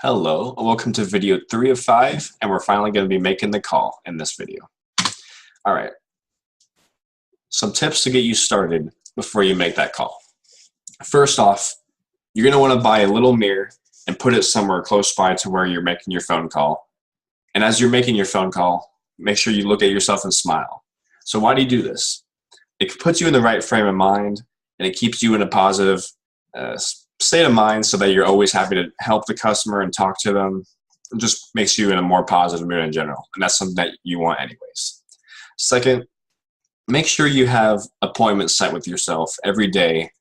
Hello, and welcome to video 3 of 5, and we're finally going to be making the call in this video. All right, some tips to get you started before you make that call. First off, you're going to want to buy a little mirror and put it somewhere close by to where you're making your phone call. And as you're making your phone call, make sure you look at yourself and smile. So why do you do this? It puts you in the right frame of mind, and it keeps you in a positive state of mind so that you're always happy to help the customer and talk to them. It just makes you in a more positive mood in general, and that's something that you want anyways. Second, make sure you have appointments set with yourself every day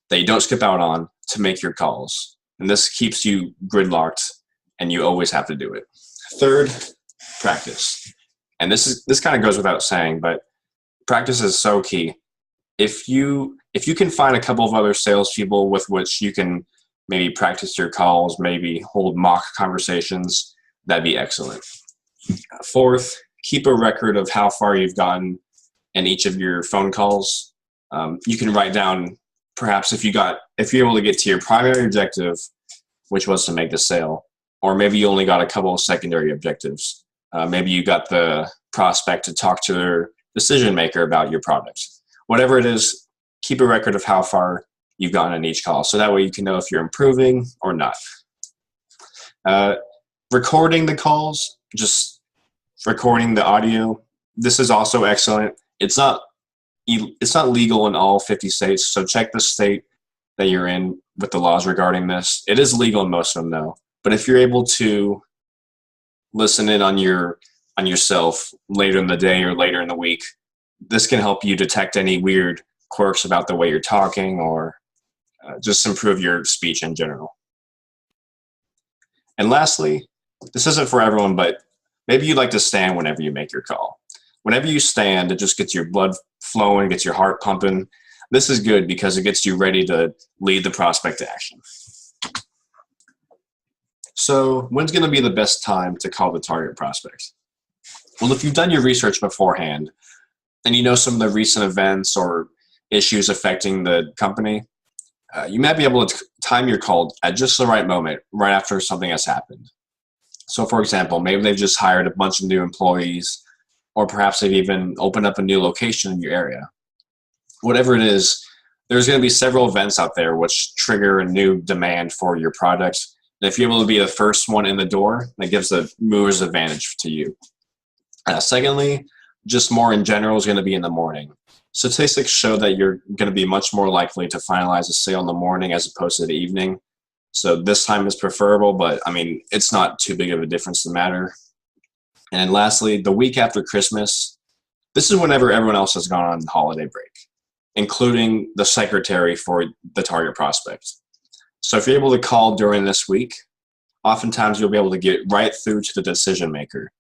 that you don't skip out on to make your calls. And this keeps you gridlocked, and you always have to do it. Third, practice. And this kind of goes without saying, but practice is so key. If you can find a couple of other salespeople with which you can maybe practice your calls, maybe hold mock conversations, that'd be excellent. Fourth, keep a record of how far you've gotten in each of your phone calls. You can write down, perhaps if you're able to get to your primary objective, which was to make the sale, or maybe you only got a couple of secondary objectives. Maybe you got the prospect to talk to their decision maker about your product. Whatever it is, keep a record of how far you've gotten in each call, so that way you can know if you're improving or not. Recording the calls, just recording the audio, this is also excellent. It's not legal in all 50 states, so check the state that you're in with the laws regarding this. It is legal in most of them, though. But if you're able to listen in on yourself later in the day or later in the week, this can help you detect any weird quirks about the way you're talking, or just improve your speech in general. And lastly, this isn't for everyone, but maybe you like to stand whenever you make your call. Whenever you stand, it just gets your blood flowing, gets your heart pumping. This is good because it gets you ready to lead the prospect to action. So when's going to be the best time to call the target prospect? Well, if you've done your research beforehand, and you know some of the recent events or issues affecting the company, you might be able to time your call at just the right moment, right after something has happened. So for example, maybe they've just hired a bunch of new employees, or perhaps they've even opened up a new location in your area. Whatever it is, there's going to be several events out there which trigger a new demand for your product. And if you're able to be the first one in the door, that gives a mover's advantage to you. Secondly, just more in general, is going to be in the morning. Statistics show that you're going to be much more likely to finalize a sale in the morning as opposed to the evening. So this time is preferable, but I mean, it's not too big of a difference to matter. And then lastly, the week after Christmas, this is whenever everyone else has gone on holiday break, including the secretary for the target prospect. So if you're able to call during this week, oftentimes you'll be able to get right through to the decision maker.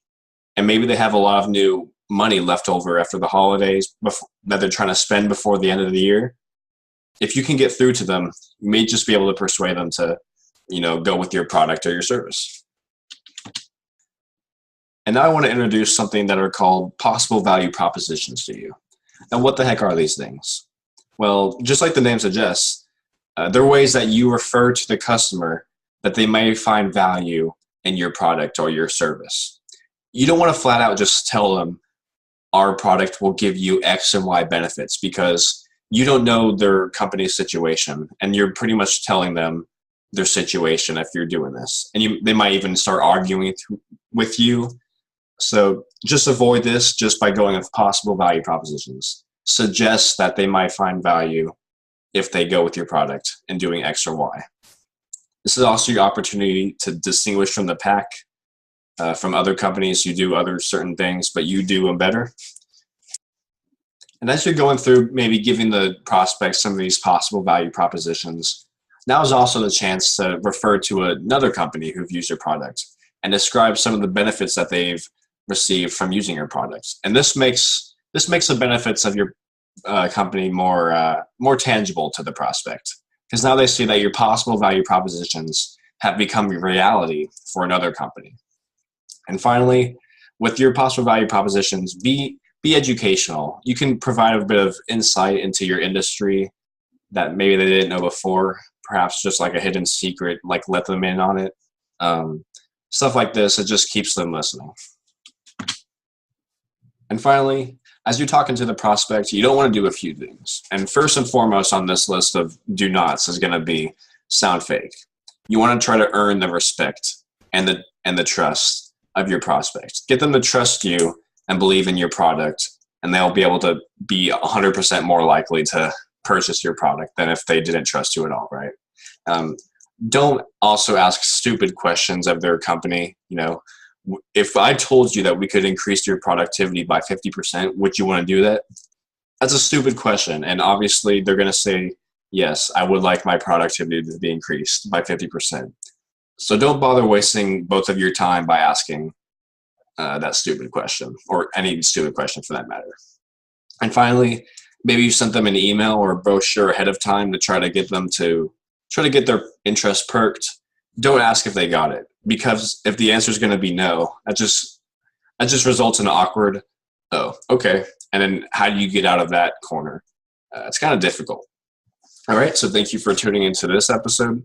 And maybe they have a lot of new money left over after the holidays that they're trying to spend before the end of the year. If you can get through to them, you may just be able to persuade them to, go with your product or your service. And now I want to introduce something that are called possible value propositions to you. Now, what the heck are these things? Well, just like the name suggests, they're ways that you refer to the customer that they may find value in your product or your service. You don't want to flat out just tell them our product will give you X and Y benefits, because you don't know their company's situation, and you're pretty much telling them their situation if you're doing this. And they might even start arguing with you. So just avoid this just by going with possible value propositions. Suggest that they might find value if they go with your product and doing X or Y. This is also your opportunity to distinguish from the pack. From other companies who do other certain things, but you do them better. And as you're going through maybe giving the prospects some of these possible value propositions, now is also the chance to refer to another company who've used your product and describe some of the benefits that they've received from using your products. And this makes the benefits of your company more tangible to the prospect, because now they see that your possible value propositions have become a reality for another company. And finally, with your possible value propositions, be educational. You can provide a bit of insight into your industry that maybe they didn't know before, perhaps just like a hidden secret, like let them in on it. Stuff like this, it just keeps them listening. And finally, as you're talking to the prospect, you don't want to do a few things. And first and foremost on this list of do nots is going to be sound fake. You want to try to earn the respect and the trust of your prospects. Get them to trust you and believe in your product, and they'll be able to be 100% more likely to purchase your product than if they didn't trust you at all, right? Don't also ask stupid questions of their company. You know, if I told you that we could increase your productivity by 50%, would you want to do that? That's a stupid question. And obviously they're going to say, yes, I would like my productivity to be increased by 50%. So don't bother wasting both of your time by asking that stupid question, or any stupid question for that matter. And finally, maybe you sent them an email or a brochure ahead of time to try to get their interest perked. Don't ask if they got it, because if the answer is going to be no, that just results in an awkward, oh, okay. And then how do you get out of that corner? It's kind of difficult. All right, so thank you for tuning into this episode.